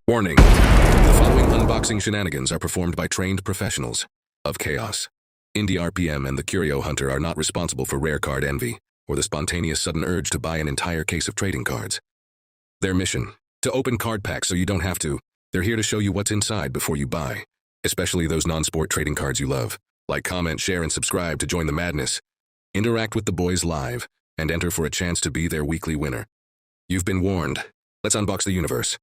Warning. The following unboxing shenanigans are performed by trained professionals of chaos. Indie RPM and the Curio Hunter are not responsible for rare card envy or the spontaneous sudden urge to buy an entire case of trading cards. Their mission: to open card packs so you don't have to. They're here to show you what's inside before you buy, especially those non-sport trading cards you love. Like, comment, share, and subscribe to join the madness. Interact with the boys live and enter for a chance to be their weekly winner. You've been warned. Let's unbox the universe.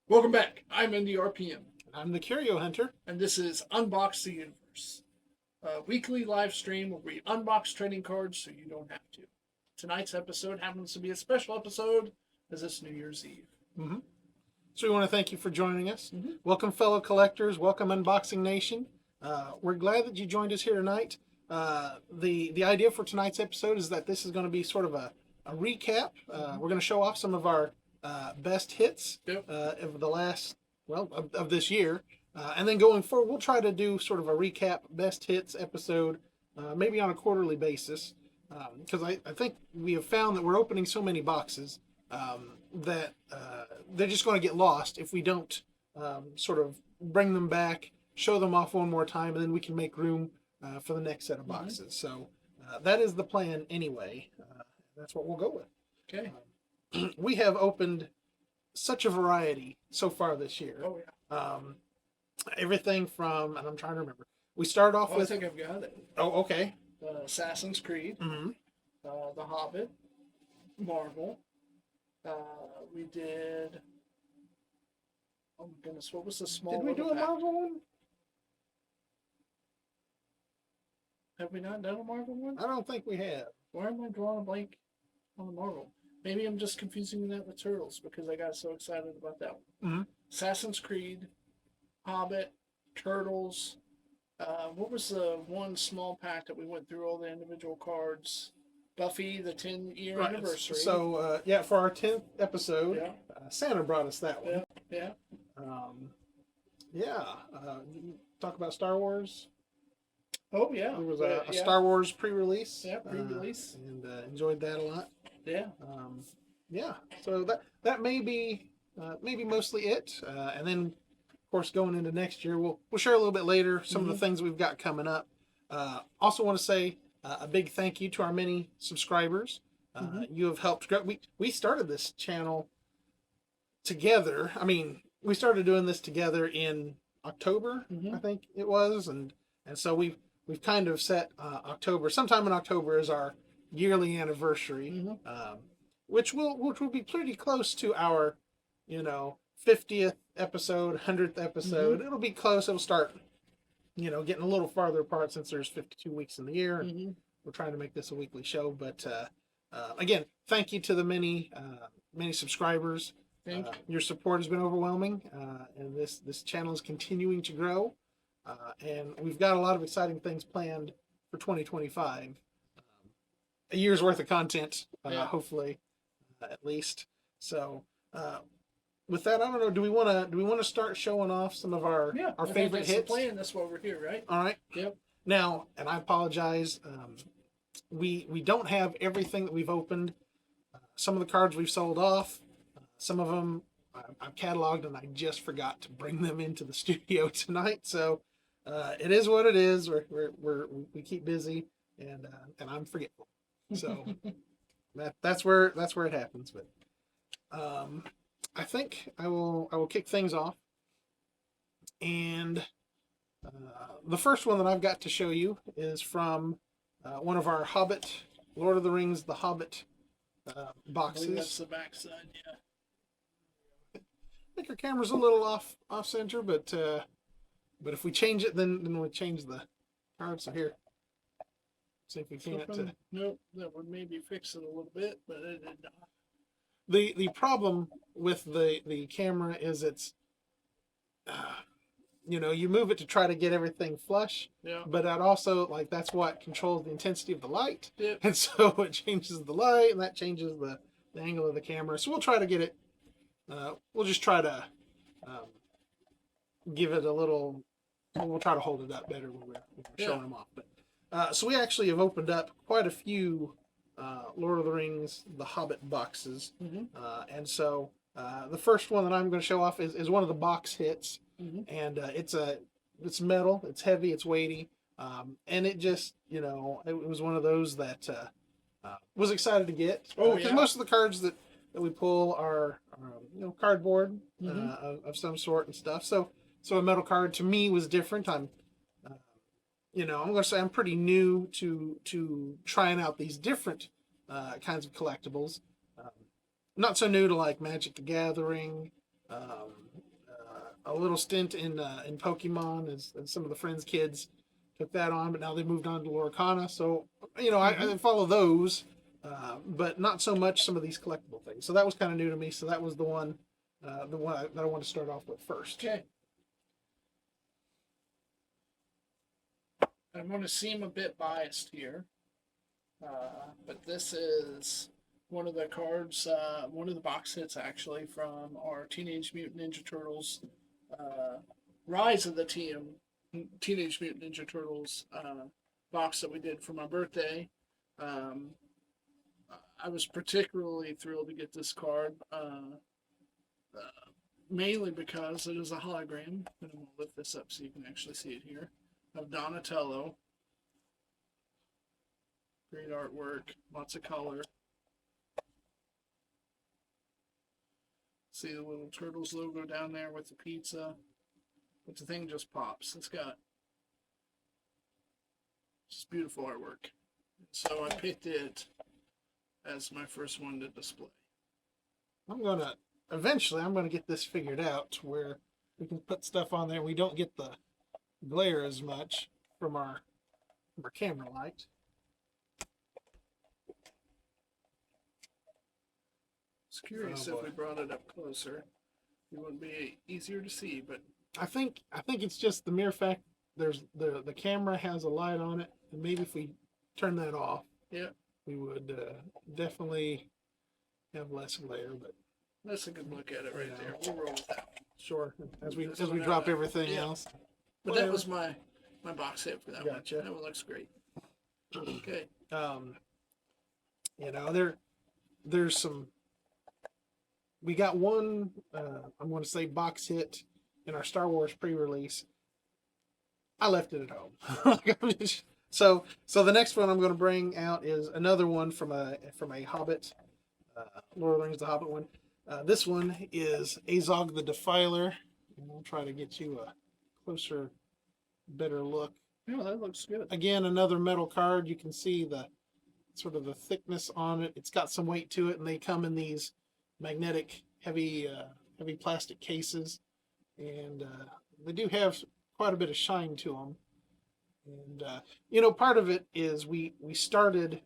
Welcome back. I'm Indie RPM. I'm the Curio Hunter. And this is Unbox the Universe, a weekly live stream where we unbox trading cards so you don't have to. Tonight's episode happens to be a special episode as it's New Year's Eve. Mm-hmm. So we want to thank you for joining us. Mm-hmm. Welcome, fellow collectors. Welcome, Unboxing Nation. We're glad that you joined us here tonight. The idea for tonight's episode is that this is going to be sort of a recap. We're going to show off some of our best hits of the last, of this year. And then going forward, we'll try to do sort of a recap best hits episode, maybe on a quarterly basis. Because I think we have found that we're opening so many boxes that they're just going to get lost if we don't sort of bring them back, show them off one more time, and then we can make room for the next set of boxes. So that is the plan anyway. That's what we'll go with. Okay. We have opened such a variety so far this year. Oh, yeah. Everything from, and I'm trying to remember, we started off with... I think I've got it. Oh, okay. Assassin's Creed, The Hobbit, Marvel. We did... Oh, my goodness, what was the small... Did we do a Marvel one? Have we not done a Marvel one? I don't think we have. Why am I drawing a blank on the Marvel? Maybe I'm just confusing that with Turtles because I got so excited about that one. Mm-hmm. Assassin's Creed, Hobbit, Turtles. What was the one small pack that we went through all the individual cards? Buffy, the 10-year anniversary. So, for our 10th episode, Santa brought us that one. Talk about Star Wars. Oh, yeah. There was a Star Wars pre-release. Yeah, pre-release. And enjoyed that a lot. Yeah. So that may be mostly it. And then, of course, going into next year, we'll share a little bit later some of the things we've got coming up. Also want to say a big thank you to our many subscribers. You have helped grow. We started this channel together. I mean, we started doing this together in October, I think it was, and so we've kind of set October. Sometime in October is our yearly anniversary, which will be pretty close to our 50th episode, 100th episode. It'll be close. It'll start getting a little farther apart since there's 52 weeks in the year, and we're trying to make this a weekly show. But again, thank you to the many subscribers. Your support has been overwhelming, and this channel is continuing to grow, and we've got a lot of exciting things planned for 2025. A year's worth of content, hopefully, at least. So, with that, I don't know. Do we want to start showing off some of our favorite hits? The plan. That's why we're here, right? All right. Yep. Now, and I apologize. We don't have everything that we've opened. Some of the cards we've sold off. Some of them I've cataloged, and I just forgot to bring them into the studio tonight. So, it is what it is. We keep busy, and I'm forgetful. So that's where it happens. But I think I will kick things off, and the first one that I've got to show you is from one of our Hobbit, Lord of the Rings, The Hobbit boxes. I think that's the backside, yeah. I think our camera's a little off center, but if we change it, then we change the cards. So here. See if we can't. Nope, that would maybe fix it a little bit, but it did not. The problem with the camera is it's, you move it to try to get everything flush. Yeah. But that also, that's what controls the intensity of the light. Yep. And so it changes the light, and that changes the angle of the camera. So we'll try to get it we'll just try to give it a little. We'll try to hold it up better when we're showing them off. But so we actually have opened up quite a few Lord of the Rings, The Hobbit boxes, and so the first one that I'm going to show off is one of the box hits, and it's metal, it's heavy, it's weighty, and it just it was one of those that was excited to get. Because most of the cards that we pull are cardboard of some sort and stuff. So a metal card to me was different. I'm going to say I'm pretty new to trying out these different kinds of collectibles. Not so new to like Magic the Gathering. A little stint in Pokemon as some of the friends' kids took that on, but now they've moved on to Lorcana. So I follow those, but not so much some of these collectible things. So that was kind of new to me. So that was the one that I want to start off with first. Okay. I'm going to seem a bit biased here, but this is one of the cards, one of the box hits actually from our Teenage Mutant Ninja Turtles Rise of the Teenage Mutant Ninja Turtles box that we did for my birthday. I was particularly thrilled to get this card, mainly because it is a hologram, and I'm going to lift this up so you can actually see it here, of Donatello. Great artwork, lots of color. See the little Turtles logo down there with the pizza. But the thing just pops. It's got just beautiful artwork. So I picked it as my first one to display. Eventually I'm gonna get this figured out to where we can put stuff on there. We don't get the glare as much from our camera light. I was curious if we brought it up closer, it would be easier to see, but I think it's just the mere fact there's the camera has a light on it, and maybe if we turn that off, we would definitely have less glare. But that's a good look at it right there. We'll roll with that. Sure, as we drop everything else. But that was my box hit for that one. Gotcha. That one looks great. Okay. There's some. We got one. I'm going to say box hit in our Star Wars pre-release. I left it at home. So the next one I'm going to bring out is another one from a Hobbit, Lord of the Rings, the Hobbit one. This one is Azog the Defiler, and we'll try to get you a closer, better look. Yeah, that looks good. Again, another metal card. You can see the sort of the thickness on it. It's got some weight to it, and they come in these magnetic, heavy plastic cases, and they do have quite a bit of shine to them. And part of it is we started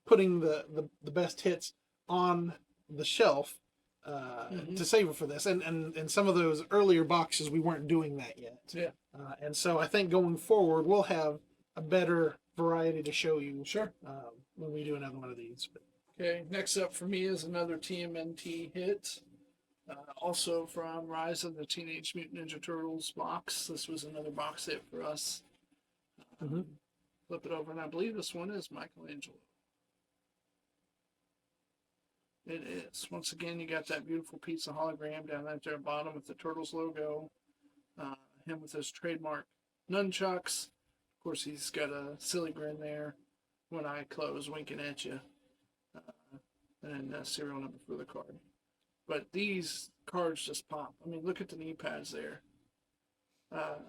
putting the best hits on the shelf to save it for this, and some of those earlier boxes we weren't doing that yet. Yeah. And so I think going forward we'll have a better variety to show you. Sure. When we do another one of these. But. Okay, next up for me is another TMNT hit. Also from Rise of the Teenage Mutant Ninja Turtles box. This was another box hit for us. Flip it over, and I believe this one is Michelangelo. It is. Once again, you got that beautiful pizza hologram down at the bottom with the Turtles logo. Him with his trademark nunchucks. Of course, he's got a silly grin there. One eye closed, winking at you. And a serial number for the card. But these cards just pop. I mean, look at the knee pads there.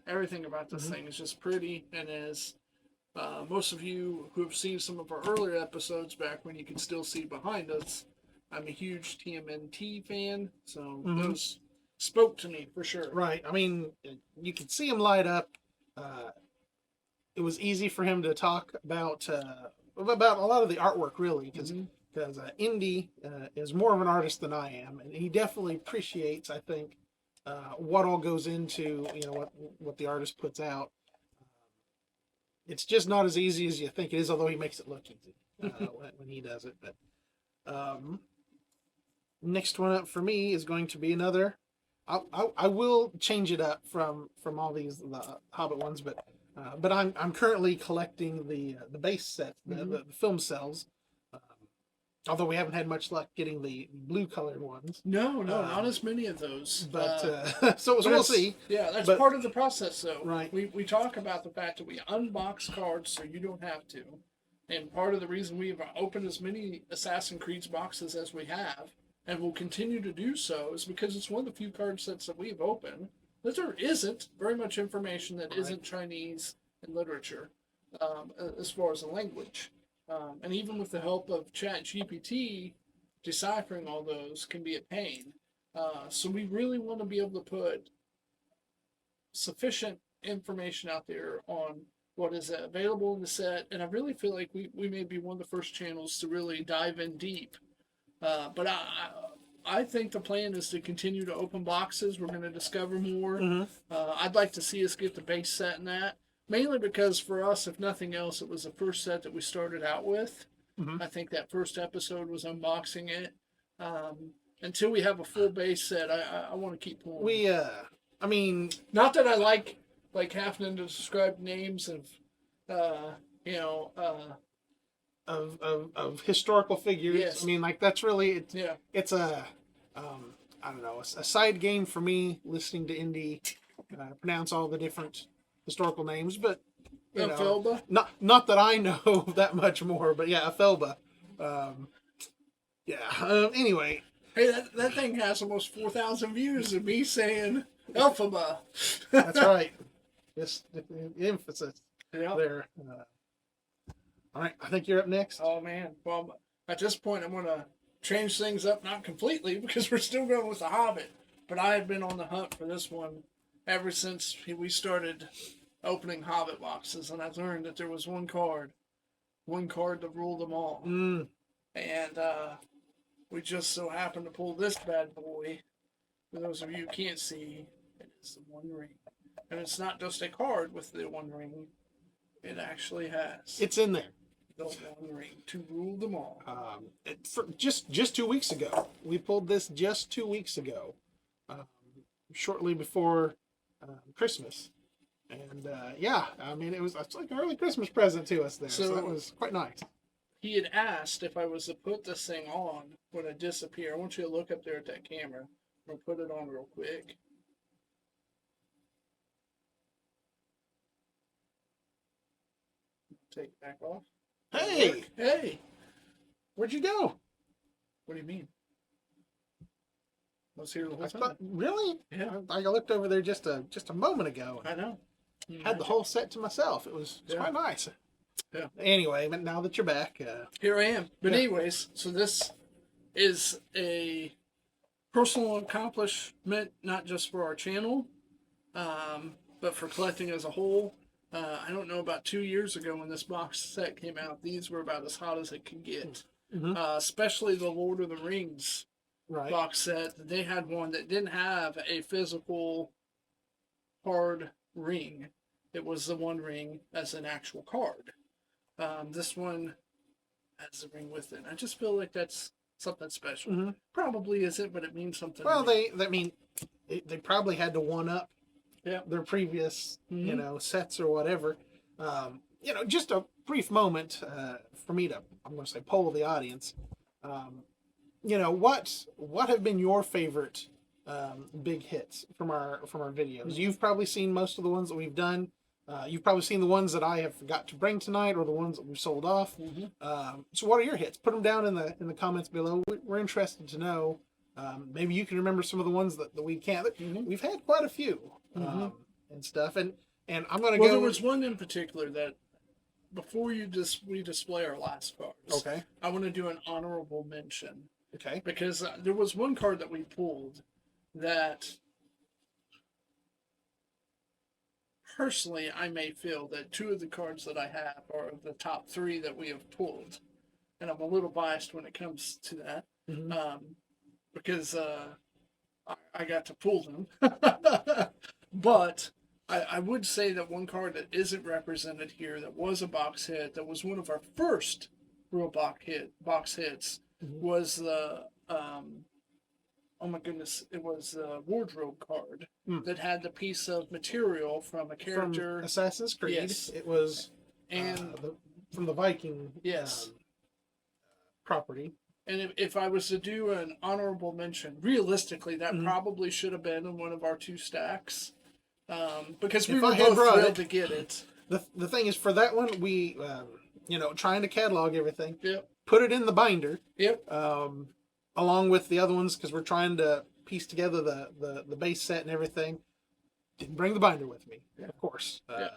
Everything about this thing is just pretty, and as most of you who have seen some of our earlier episodes back when you could still see behind us, I'm a huge TMNT fan, so those spoke to me for sure. Right. I mean, you could see him light up. It was easy for him to talk about a lot of the artwork, really, because Indy is more of an artist than I am, and he definitely appreciates, I think, what all goes into what the artist puts out. It's just not as easy as you think it is, although he makes it look easy when he does it. But next one up for me is going to be another. I will change it up from all these the Hobbit ones, but I'm currently collecting the base set, the film cells. Um, Although we haven't had much luck getting the blue colored ones. No, not as many of those. But so we'll see. Yeah, that's But- part of the process, though. Right. We talk about the fact that we unbox cards so you don't have to. And part of the reason we've opened as many Assassin's Creed boxes as we have, and will continue to do so, is because it's one of the few card sets that we've opened that there isn't very much information that isn't Chinese in literature, as far as the language. And even with the help of ChatGPT, deciphering all those can be a pain. So we really want to be able to put sufficient information out there on what is available in the set. And I really feel like we may be one of the first channels to really dive in deep. But I think the plan is to continue to open boxes. We're going to discover more. I'd like to see us get the base set in that. Mainly because for us, if nothing else, it was the first set that we started out with. I think that first episode was unboxing it. Until we have a full base set, I want to keep pulling. I mean, not that I like having to describe names of, of historical figures. Yes. I mean, like that's really yeah. It's a I don't know, a side game for me listening to Indy pronounce all the different historical names, but you know, Felba? not that I know that much more, but yeah, a Felba. Anyway, Hey, that thing has almost 4,000 views of me saying Elphaba. that's right. Just the emphasis Yeah. there. All right, I think you're up next. Oh man. Well, at this point, I'm gonna change things up, not completely because we're still going with the Hobbit, but I had been on the hunt for this one ever since we started opening Hobbit boxes, and I learned that there was one card to rule them all. And we just so happened to pull this bad boy. For those of you who can't see, it is the One Ring. And it's not just a card with the One Ring. It actually has It's in there. the One Ring to rule them all. Just 2 weeks ago, we pulled this just 2 weeks ago, shortly before Christmas, and I mean it's like an early Christmas present to us there. So that was quite nice. He had asked if I was to put this thing on when I disappear. I want you to look up there at that camera. I'm gonna put it on real quick. Take it back off. Hey, Where'd you go? what do you mean? I was here the whole I time. thought, really? Yeah. I looked over there just a moment ago. I know. Had the whole set to myself. It was quite nice. Yeah. Anyway, but now that you're back, Here I am. But anyways, so this is a personal accomplishment, not just for our channel, but for collecting as a whole. I don't know, about 2 years ago when this box set came out, these were about as hot as it could get. Especially the Lord of the Rings box set. They had one that didn't have a physical hard ring. It was the One Ring as an actual card. This one has the ring with it. I just feel like that's something special. Probably isn't, but it means something. Well, they probably had to one up their previous sets or whatever. Just a brief moment for me to, I'm going to say, poll the audience. What have been your favorite big hits from our videos? You've probably seen most of the ones that we've done. You've probably seen the ones that I have forgot to bring tonight, or the ones that we've sold off. So what are your hits? Put them down in the comments below. We're interested to know. Maybe you can remember some of the ones that we can't. We've had quite a few and stuff. And I'm going to go. There was one in particular that before we display our last cards. Okay. I want to do an honorable mention. Okay. Because there was one card that we pulled that, personally, I may feel that two of the cards that I have are the top three that we have pulled. And I'm a little biased when it comes to that. Because I got to pull them. But I would say that one card that isn't represented here, that was a box hit, that was one of our first real box hits, was the oh my goodness, it was a wardrobe card Hmm. that had the piece of material from a character. From Assassin's Creed. Yes. It was And from the Viking yes. property. And if I was to do an honorable mention, realistically, that Mhm. probably should have been in one of our 2 stacks. Because we If were I had both brought thrilled it- to get it. The thing is, for that one, we trying to catalog everything, Yep. put it in the binder, Yep. along with the other ones because we're trying to piece together the base set and everything. Didn't bring the binder with me, of course. Yeah.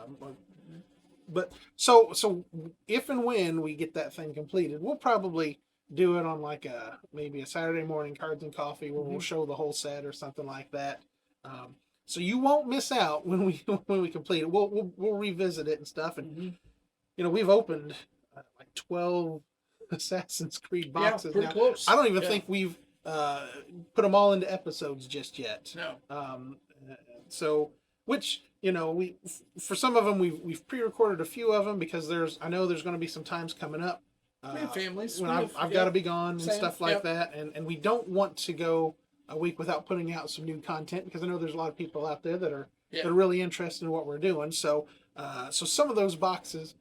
But so if and when we get that thing completed, we'll probably do it on like maybe a Saturday morning cards and coffee where we'll show the whole set or something like that. So you won't miss out when we when we complete it. We'll revisit it and stuff. And we've opened like 12 Assassin's Creed boxes pretty now. close. I don't even Yeah. think we've put them all into episodes just yet. No. So which we for some of them we've pre-recorded a few of them because I know there's going to be some times coming up We have families. when We I've have- got to be gone and Same. stuff like Yep. that, and we don't want to go a week without putting out some new content because I know there's a lot of people out there that are really interested in what we're doing. So some of those boxes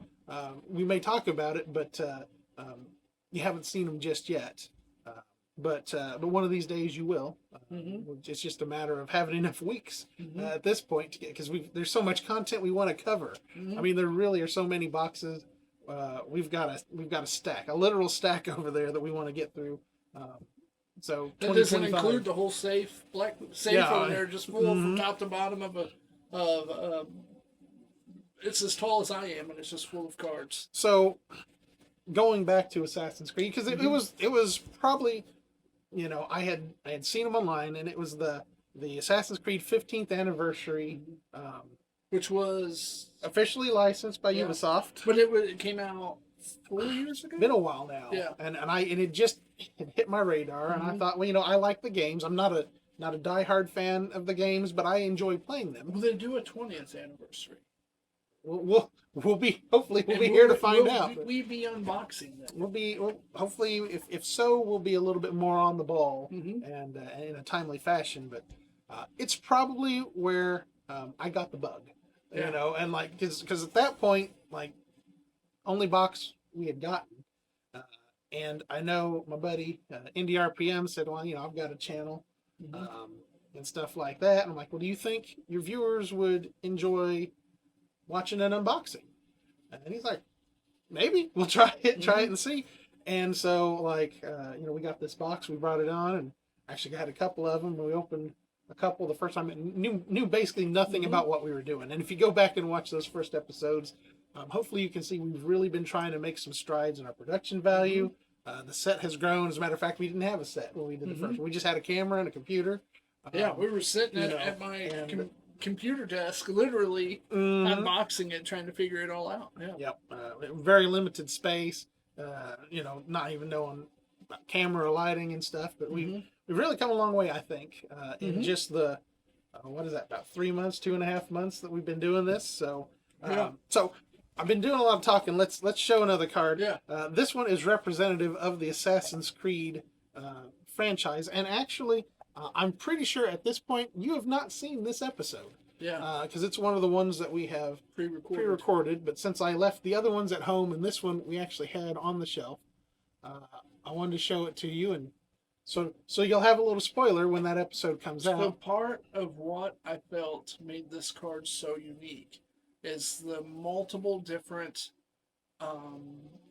we may talk about it, but you haven't seen them just yet. But one of these days you will. It's just a matter of having enough weeks at this point to get, because there's so much content we want to cover. I mean, there really are so many boxes. We've got a stack, a literal stack over there that we want to get through. So That doesn't 2025. include the whole black safe Yeah, over there, just full from top to bottom of it's as tall as I am, and it's just full of cards. So going back to Assassin's Creed, because it was probably, I had seen them online, and it was the Assassin's Creed 15th anniversary, Which was, officially licensed by Yeah. Ubisoft. but it came out 4 years ago. Been a while now, Yeah. and it just hit my radar, and I thought, well, I like the games. I'm not a diehard fan of the games, but I enjoy playing them. Will they do a 20th anniversary? We'll be hopefully we'll And be here to find will out. we be unboxing them? We'll hopefully if so we'll be a little bit more on the ball Mhm. and in a timely fashion. But it's probably where I got the bug, Yeah. and like because at that point like only box we had gotten, and I know my buddy NDRPM said, well, I've got a channel and stuff like that. And I'm like, well, do you think your viewers would enjoy watching an unboxing? And he's like, maybe we'll try it and see. And so like, we got this box, we brought it on, and actually got a couple of them. We opened a couple the first time, and knew basically nothing about what we were doing. And if you go back and watch those first episodes, hopefully you can see we've really been trying to make some strides in our production value. The set has grown. As a matter of fact, we didn't have a set when we did the first one. We just had a camera and a computer. Yeah, we were sitting at my computer desk, literally unboxing it, trying to figure it all out. Yeah. Yep. Very limited space. Not even knowing about camera lighting and stuff, but we've really come a long way, I think, in just the what is that, about 3 months, 2.5 months that we've been doing this. So, so I've been doing a lot of talking. Let's show another card. Yeah. This one is representative of the Assassin's Creed franchise, and actually, I'm pretty sure at this point you have not seen this episode. Yeah. Because it's one of the ones that we have pre-recorded, but since I left the other ones at home and this one we actually had on the shelf, I wanted to show it to you, and so you'll have a little spoiler when that episode comes So out. part of what I felt made this card so unique is the multiple different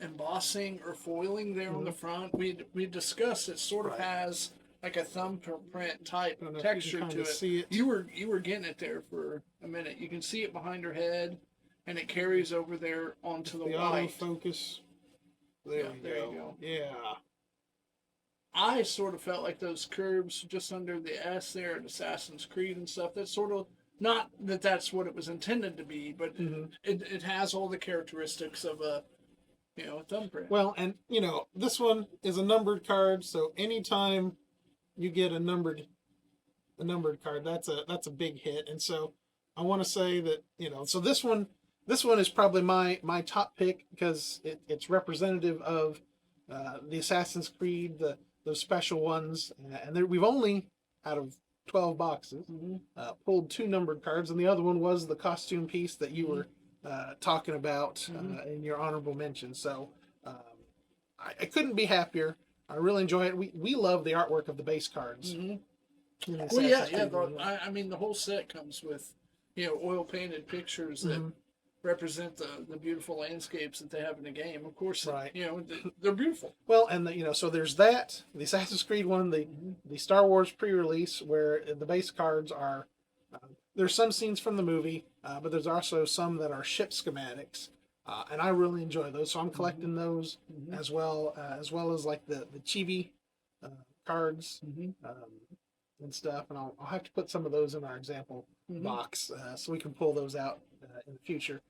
embossing or foiling there on the front. We discussed it sort of has like a thumbprint type I don't know if you texture can to kinda it. see it. You were getting it there for a minute. You can see it behind her head, and it carries over there onto the The white. autofocus. There, Yeah, you there go. you go. Yeah. I sort of felt like those curves just under the S there at Assassin's Creed and stuff. That's sort of not that that's what it was intended to be, but it has all the characteristics of a thumbprint. Well, and this one is a numbered card, so anytime you get a numbered card, that's a big hit. And so I want to say that so this one is probably my top pick because it's representative of the Assassin's Creed, those special ones, and we've only out of 12 boxes. Pulled 2 numbered cards, and the other one was the costume piece that you were talking about in your honorable mention. So um, I couldn't be happier. I really enjoy it. We love the artwork of the base cards. Well, yeah. I mean, the whole set comes with, oil painted pictures that represent the beautiful landscapes that they have in the game. Of course, Right. They're beautiful. Well, and so there's that, the Assassin's Creed one, the Star Wars pre-release, where the base cards are. There's some scenes from the movie, but there's also some that are ship schematics, and I really enjoy those. So I'm collecting those as well as like the chibi cards and stuff. And I'll have to put some of those in our example box so we can pull those out in the future.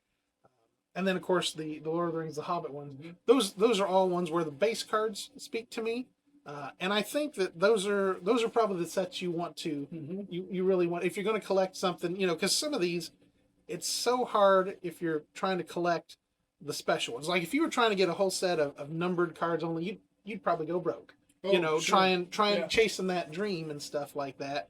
And then, of course, the Lord of the Rings, the Hobbit ones. Those are all ones where the base cards speak to me, and I think that those are probably the sets you want to you really want if you're going to collect something. Because some of these, it's so hard if you're trying to collect the special ones. Like if you were trying to get a whole set of numbered cards only, you'd probably go broke. Sure. trying chasing that dream and stuff like that.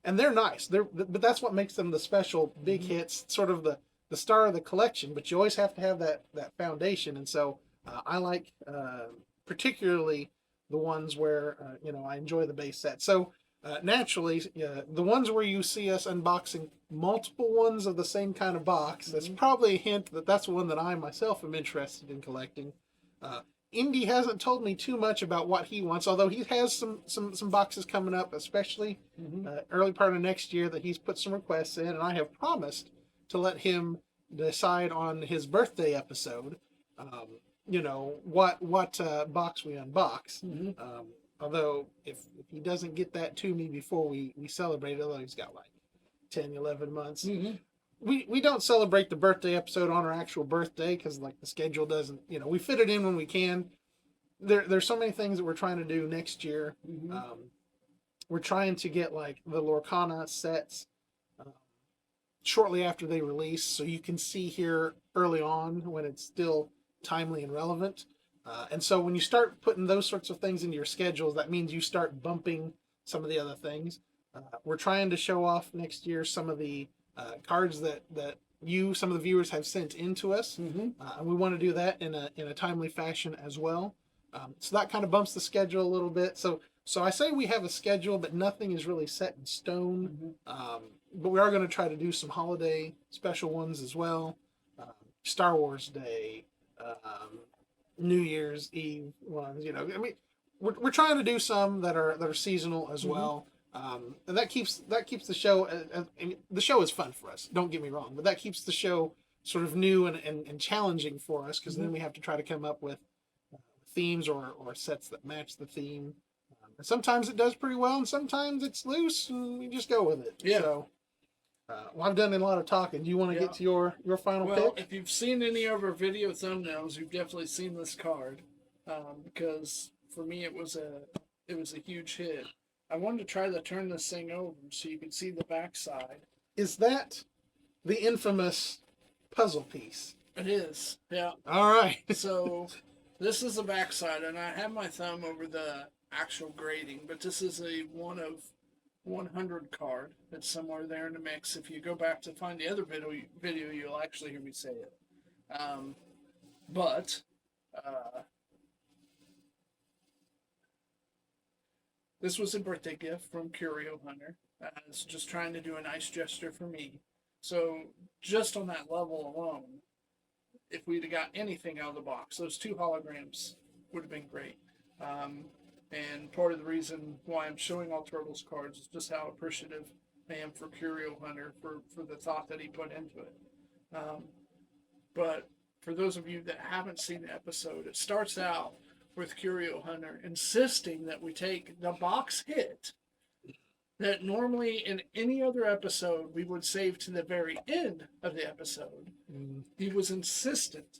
And they're nice. But that's what makes them the special big hits, sort of the star of the collection. But you always have to have that foundation. And so I like particularly the ones where I enjoy the base set. So naturally, the ones where you see us unboxing multiple ones of the same kind of box, that's probably a hint that that's one that I myself am interested in collecting. Indy hasn't told me too much about what he wants, although he has some boxes coming up, especially early part of next year, that he's put some requests in, and I have promised to let him decide on his birthday episode, what box we unbox. Although if he doesn't get that to me before we celebrate, although he's got like 10, 11 months. We don't celebrate the birthday episode on our actual birthday because like the schedule doesn't, we fit it in when we can. There's so many things that we're trying to do next year. We're trying to get like the Lorcana sets shortly after they release, so you can see here early on when it's still timely and relevant. And so when you start putting those sorts of things into your schedules, that means you start bumping some of the other things. We're trying to show off next year some of the cards that some of the viewers have sent in to us, and we want to do that in a timely fashion as well. So that kind of bumps the schedule a little bit. So I say we have a schedule, but nothing is really set in stone. But we are going to try to do some holiday special ones as well. Star Wars Day, New Year's Eve ones. We're trying to do some that are seasonal as well. And that keeps the show. The show is fun for us. Don't get me wrong, but that keeps the show sort of new and challenging for us, because then we have to try to come up with themes or sets that match the theme. And sometimes it does pretty well, and sometimes it's loose, and we just go with it. Yeah. So, I've done a lot of talking. Do you want to get to your final pick? Well, if you've seen any of our video thumbnails, you've definitely seen this card, because for me it was a huge hit. I wanted to try to turn this thing over so you could see the backside. Is that the infamous puzzle piece? It is, yeah. All right. So this is the backside, and I have my thumb over the actual grading, but this is a 1 of 100 card. It's somewhere there in the mix. If you go back to find the other video, you'll actually hear me say it. This was a birthday gift from Curio Hunter. It's just trying to do a nice gesture for me. So just on that level alone, if we'd have got anything out of the box, those 2 holograms would have been great. And part of the reason why I'm showing all Turtles cards is just how appreciative I am for Curio Hunter for the thought that he put into it. But for those of you that haven't seen the episode, it starts out with Curio Hunter insisting that we take the box hit that normally in any other episode we would save to the very end of the episode. He was insistent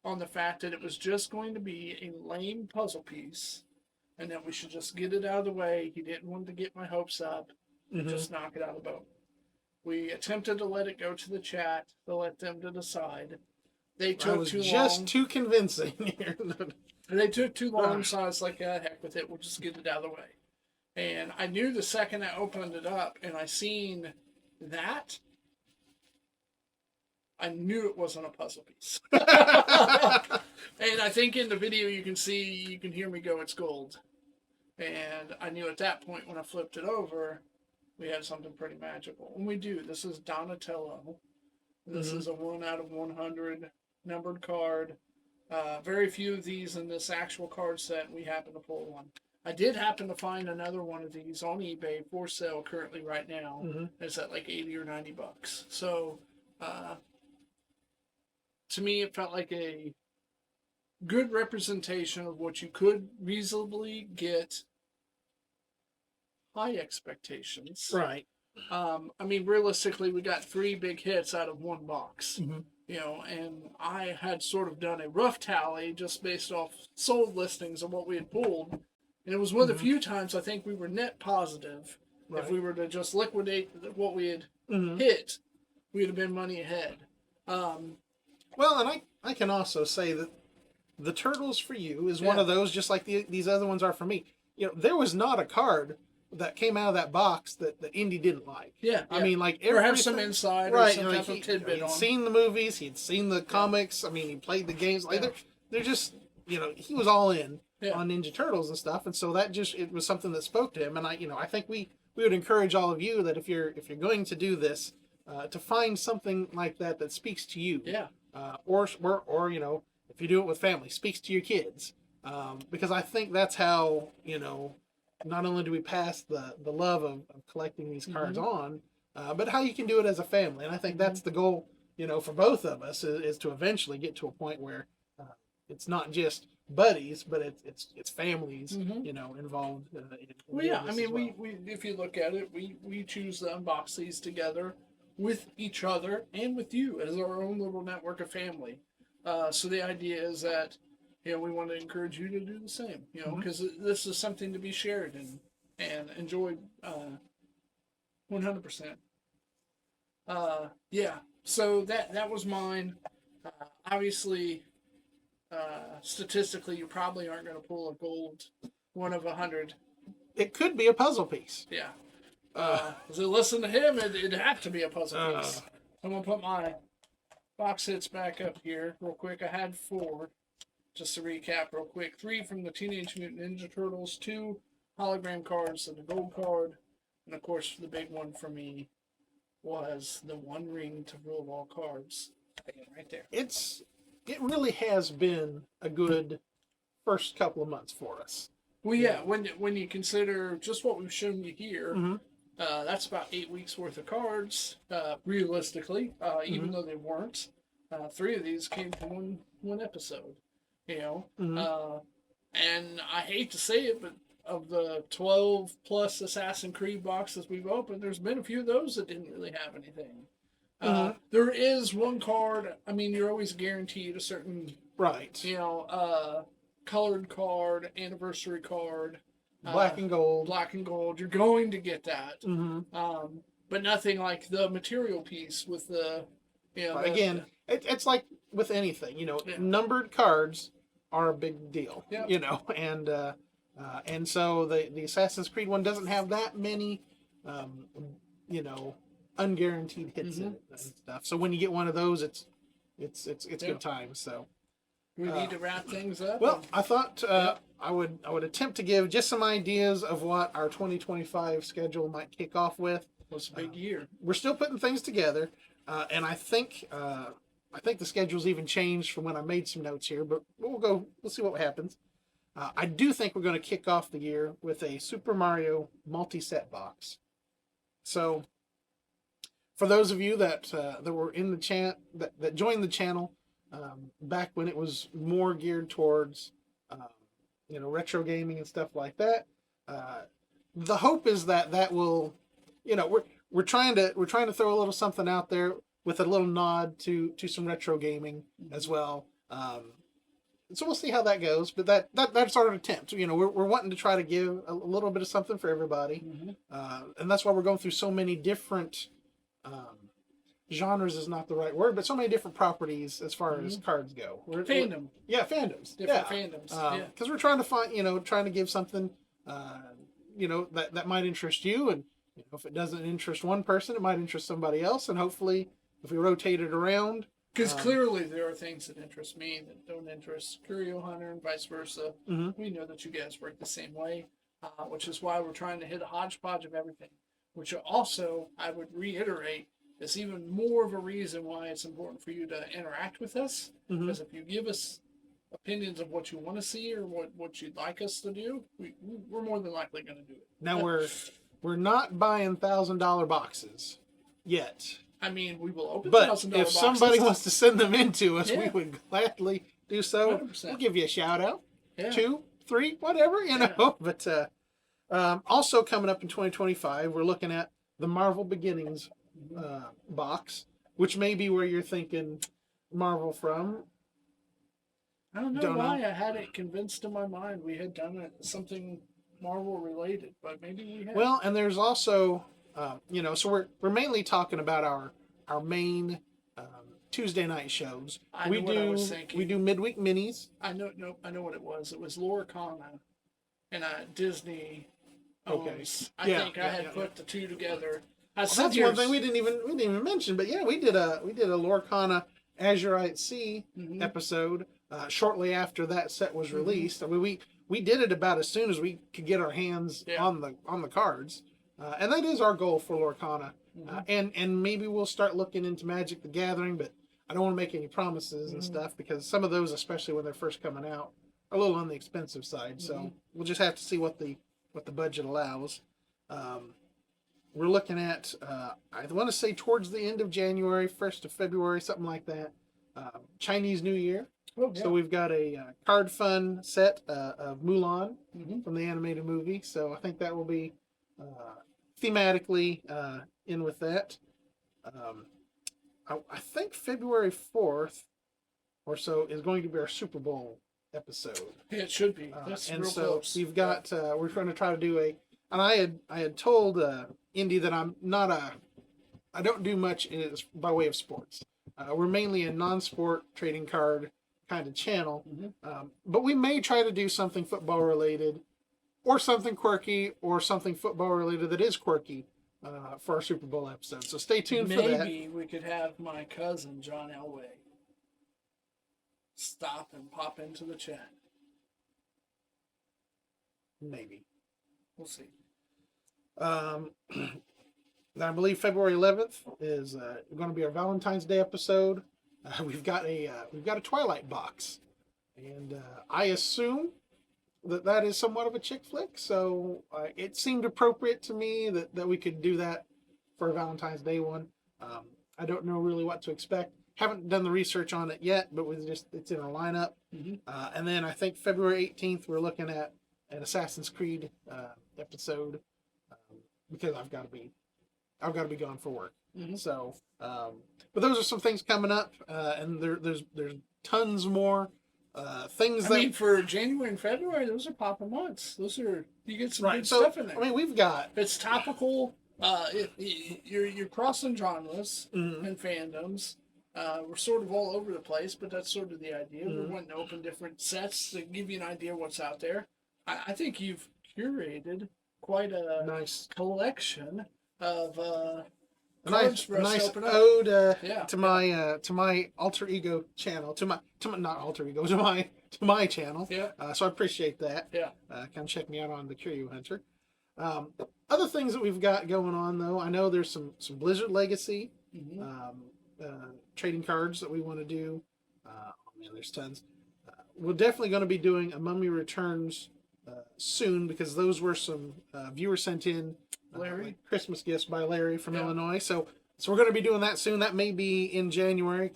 on the fact that it was just going to be a lame puzzle piece and that we should just get it out of the way. He didn't want to get my hopes up and just knock it out of the boat. We attempted to let it go to the chat to let them to decide. They took too long. Just too convincing here. They took too long, so I was like, heck with it, we'll just get it out of the way. And I knew the second I opened it up and I seen that, I knew it wasn't a puzzle piece. And I think in the video you can hear me go, it's gold. And I knew at that point when I flipped it over, we had something pretty magical. And we do. This is Donatello. This is a 1 out of 100 numbered card. Very few of these in this actual card set. We happen to pull one. I did happen to find another one of these on eBay for sale currently right now. It's at like 80 or 90 bucks. So, to me, it felt like a good representation of what you could reasonably get. High expectations. Right. I mean, realistically, we got 3 big hits out of 1 box. You know, and I had sort of done a rough tally just based off sold listings of what we had pulled. And it was one of the few times I think we were net positive. Right. If we were to just liquidate what we had hit, we would have been money ahead. Well, and I can also say that the Turtles for you is one of those, just like these other ones are for me. You know, there was not a card that came out of that box that Indy didn't like. Yeah. I mean, like or have some insight or some type of tidbit on. He'd seen the movies, he'd seen the comics. I mean, he played the games. Like they're just, you know, he was all in on Ninja Turtles and stuff, and so that just, it was something that spoke to him. And I think we would encourage all of you that if you're going to do this, to find something like that speaks to you. Yeah. Or you know, if you do it with family, speaks to your kids. Because I think that's how, you know, not only do we pass the love of collecting these cards on, but how you can do it as a family. And I think that's the goal, you know, for both of us is to eventually get to a point where it's not just buddies, but it's families, you know, involved. Well, yeah, I mean, we if you look at it, we choose to unbox these together with each other and with you as our own little network of family. So the idea is that, you know, we want to encourage you to do the same, you know, because this is something to be shared and enjoyed 100%. Yeah, so that was mine. Obviously, statistically, you probably aren't going to pull a gold 1 of 100. It could be a puzzle piece. Yeah. So listen to him, it'd have to be a puzzle piece. I'm going to put my box hits back up here real quick. I had 4. Just to recap real quick, 3 from the Teenage Mutant Ninja Turtles, 2 hologram cards and the gold card, and of course the big one for me was the 1 ring to rule all cards. Right there. It really has been a good first couple of months for us. Well, yeah, when you consider just what we've shown you here, that's about 8 weeks worth of cards, realistically, even though they weren't. 3 of these came from one episode. You know, and I hate to say it, but of the 12 plus Assassin's Creed boxes we've opened, there's been a few of those that didn't really have anything. There is 1 card. I mean, you're always guaranteed a certain, you know, colored card, anniversary card, black and gold. You're going to get that, but nothing like the material piece with the, you know. Again, it's like with anything, you know, numbered cards are a big deal, you know, and so the Assassin's Creed one doesn't have that many, you know, unguaranteed hits in it and stuff. So when you get one of those, it's good times. So we need to wrap things up. Well, I thought I would attempt to give just some ideas of what our 2025 schedule might kick off with. It's a big year. We're still putting things together, and I think the schedule's even changed from when I made some notes here, but we'll see what happens. I do think we're going to kick off the year with a Super Mario multi-set box. So, for those of you that were in the chat, that joined the channel back when it was more geared towards, you know, retro gaming and stuff like that, the hope is that will, you know, we're trying to throw a little something out there with a little nod to some retro gaming as well. So we'll see how that goes, but that's our attempt. You know, we're wanting to try to give a little bit of something for everybody, and that's why we're going through so many different genres is not the right word, but so many different properties as far as cards go. Fandoms. Different fandoms. Because we're trying to find, you know, trying to give something, that might interest you, and if it doesn't interest one person, it might interest somebody else, and hopefully, if we rotate it around, Because clearly there are things that interest me that don't interest Curio Hunter and vice versa. Mm-hmm. We know that you guys work the same way, which is why we're trying to hit a hodgepodge of everything. Which also, I would reiterate, is even more of a reason why it's important for you to interact with us. Mm-hmm. Because if you give us opinions of what you want to see or what you'd like us to do, we're more than likely going to do it. Now we're not buying $1,000 boxes yet. I mean, we will open But $1,000 if somebody boxes. wants to send them in to us, we Yeah. would gladly do so. 100%. We'll give you a shout out. Yeah. 2, 3, whatever, know. But also coming up in 2025, we're looking at the Marvel Beginnings box, which may be where you're thinking Marvel from. I don't know Don't why know. I had it convinced in my mind we had done something Marvel related, but maybe we had. Well, and there's also, so we're mainly talking about our main Tuesday night shows. I know what I was thinking. We do midweek minis. I know what it was. It was Lorcana and Disney owns. Okay. I think I had put the two together. That's one thing we didn't even mention. But yeah, we did a Lorcana Azurite Sea episode shortly after that set was released. I mean, we did it about as soon as we could get our hands on the cards, and that is our goal for Lorcana. And maybe we'll start looking into Magic the Gathering, but I don't want to make any promises and stuff because some of those, especially when they're first coming out, are a little on the expensive side. So we'll just have to see what the budget allows. We're looking at I want to say towards the end of January, 1st of February, something like that. Chinese New Year. Oh, yeah. So we've got a card fun set of Mulan from the animated movie. So I think that will be thematically in with that. I think February 4th or so is going to be our Super Bowl episode. Yeah, it should be. That's And real so close. we've got we're going to try to do and I had told Indy that I'm not I don't do much by way of sports. We're mainly a non-sport trading card kind of channel, but we may try to do something football related, or something quirky, or something football related that is quirky for our Super Bowl episode. So stay tuned for that. Maybe we could have my cousin John Elway stop and pop into the chat. Maybe. We'll see. I believe February 11th is going to be our Valentine's Day episode. We've got a Twilight box, and I assume that is somewhat of a chick flick. So it seemed appropriate to me that we could do that for a Valentine's Day one. I don't know really what to expect. Haven't done the research on it yet, but it's in our lineup. And then I think February 18th we're looking at an Assassin's Creed episode because I've got to be gone for work. So, but those are some things coming up, and there's tons more things. I mean, for January and February, those are popping months. You get some good stuff in there. I mean, we've got It's topical. You're crossing genres and fandoms. We're sort of all over the place, but that's sort of the idea. We're wanting to open different sets to give you an idea of what's out there. I think you've curated quite a nice collection of a cards for us nice to open up. ode to my alter ego channel, to my not alter ego, to my channel. So I appreciate that. Come check me out on the Curio Hunter. Other things that we've got going on though, I know there's some Blizzard Legacy trading cards that we want to do. Man, there's tons. We're definitely going to be doing a Mummy Returns soon because those were some viewers sent in Larry Christmas gifts by Larry from Illinois. So we're going to be doing that soon. That may be in January.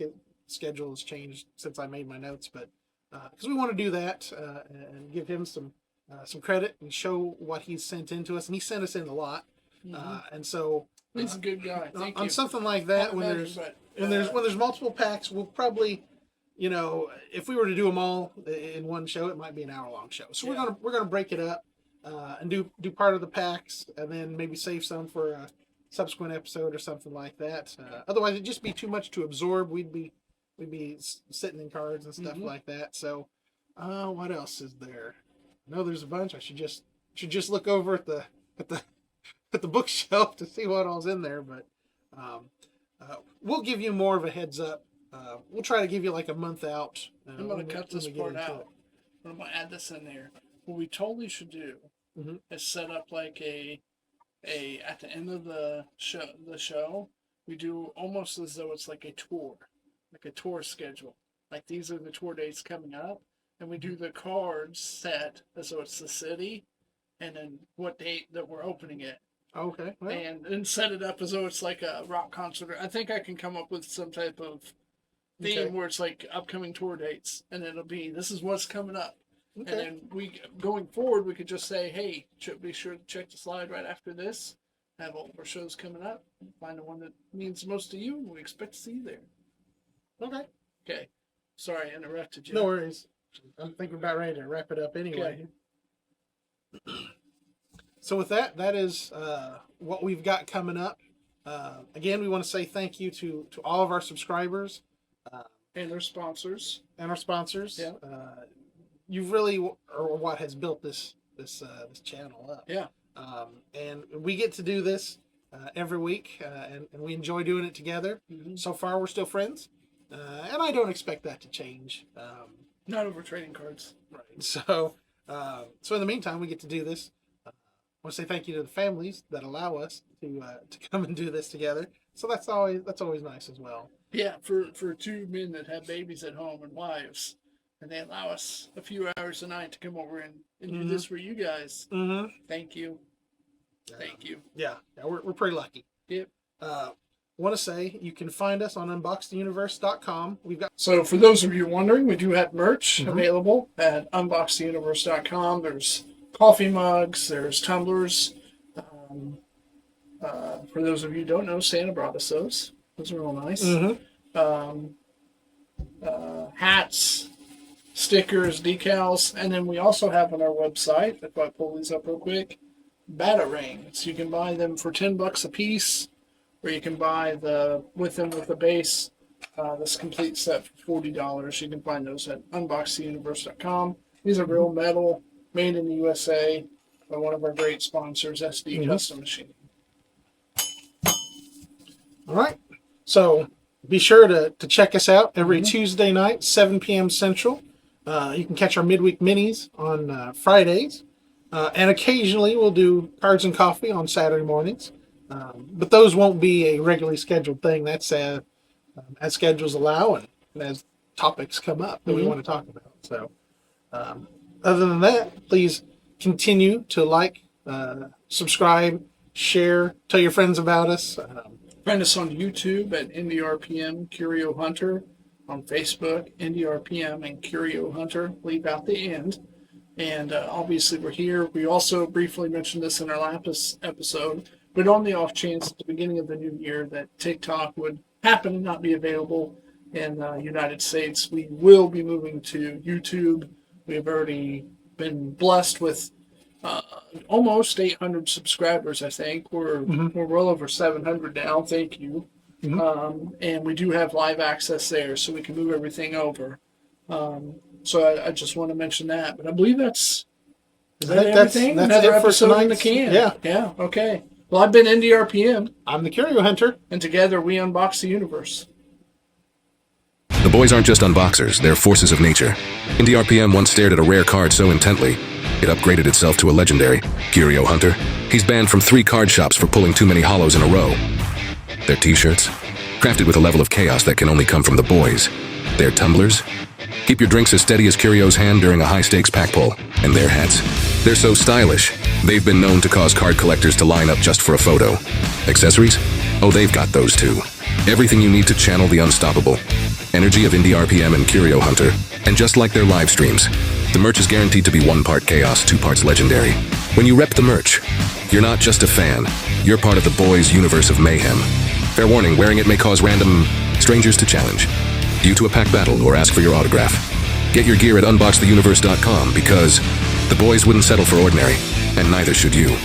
Schedule has changed since I made my notes, but because we want to do that and give him some credit and show what he's sent in to us, and he sent us in a lot. And so he's a good guy. Thank you. On something like that, when there's multiple packs, we'll probably, if we were to do them all in one show, it might be an hour-long show. So we're gonna break it up and do part of the packs, and then maybe save some for a subsequent episode or something like that. Otherwise, it'd just be too much to absorb. We'd be sitting in cards and stuff like that. So, what else is there? I know there's a bunch. I should just look over at the at the bookshelf to see what all's in there, but we'll give you more of a heads up. We'll try to give you like a month out. I'm going to cut this part out. But I'm going to add this in there. What we totally should do is set up like a at the end of the show, we do almost as though it's like a tour schedule. Like these are the tour dates coming up, and we do the cards set as though it's the city, and then what date that we're opening it. Okay. Well. And set it up as though it's like a rock concert. I think I can come up with some type of theme where it's like upcoming tour dates, and it'll be this is what's coming up. Okay. And then going forward, we could just say, hey, be sure to check the slide right after this. Have all of our shows coming up. Find the one that means most to you, and we expect to see you there. Okay. Sorry, I interrupted you. No worries. I think we're about ready to wrap it up anyway. Okay. So with that is what we've got coming up. Again, we want to say thank you to all of our subscribers. And our sponsors. Yeah. You really are what has built this channel up. Yeah. And we get to do this every week, and we enjoy doing it together. So far, we're still friends, and I don't expect that to change. Not over trading cards. Right. So in the meantime, we get to do this. I want to say thank you to the families that allow us to come and do this together. So that's always nice as well. Yeah, for two men that have babies at home and wives. And they allow us a few hours a night to come over and do this for you guys. Thank you. Thank you. Yeah, we're pretty lucky. Yep. Want to say you can find us on unboxtheuniverse.com. We've got. So for those of you wondering, we do have merch available at unboxtheuniverse.com. There's coffee mugs. There's tumblers. For those of you who don't know, Santa brought us those. Those are real nice. Hats. Stickers, decals, and then we also have on our website, if I pull these up real quick, batarangs. You can buy them for $10 a piece, or you can buy with the base, this complete set for $40. You can find those at unboxtheuniverse.com. These are real metal, made in the USA by one of our great sponsors, SD Custom Machine. All right, so be sure to check us out every Tuesday night, 7 p.m. Central. You can catch our midweek minis on Fridays, and occasionally we'll do cards and coffee on Saturday mornings. But those won't be a regularly scheduled thing. That's as schedules allow and as topics come up that we want to talk about. So, other than that, please continue to like, subscribe, share, tell your friends about us. Find us on YouTube at NDRPM Curio Hunter. On Facebook, NDRPM and Curio Hunter. Leave out the end. And obviously we're here. We also briefly mentioned this in our last episode, but on the off chance at the beginning of the new year that TikTok would happen to not be available in the United States, we will be moving to YouTube. We have already been blessed with almost 800 subscribers, I think. We're well over 700 now. Thank you. And we do have live access there, so we can move everything over. So I just want to mention that. But I believe that's everything. That's another it for episode in the tonight. can. Yeah. Okay. Well, I've been NDRPM. I'm the Curio Hunter. And together we unbox the universe. The boys aren't just unboxers, they're forces of nature. NDRPM once stared at a rare card so intently, it upgraded itself to a legendary. Curio Hunter. He's banned from 3 card shops for pulling too many hollows in a row. Their t-shirts, crafted with a level of chaos that can only come from the boys. Their tumblers, keep your drinks as steady as Curio's hand during a high-stakes pack pull. And their hats, they're so stylish, they've been known to cause card collectors to line up just for a photo. Accessories? Oh, they've got those too. Everything you need to channel the unstoppable energy of NDRPM and Curio Hunter. And just like their live streams, the merch is guaranteed to be 1 part chaos, 2 parts legendary. When you rep the merch, you're not just a fan, you're part of the boys' universe of mayhem. Fair warning, wearing it may cause random strangers to challenge you to a pack battle or ask for your autograph. Get your gear at unboxtheuniverse.com because the boys wouldn't settle for ordinary, and neither should you.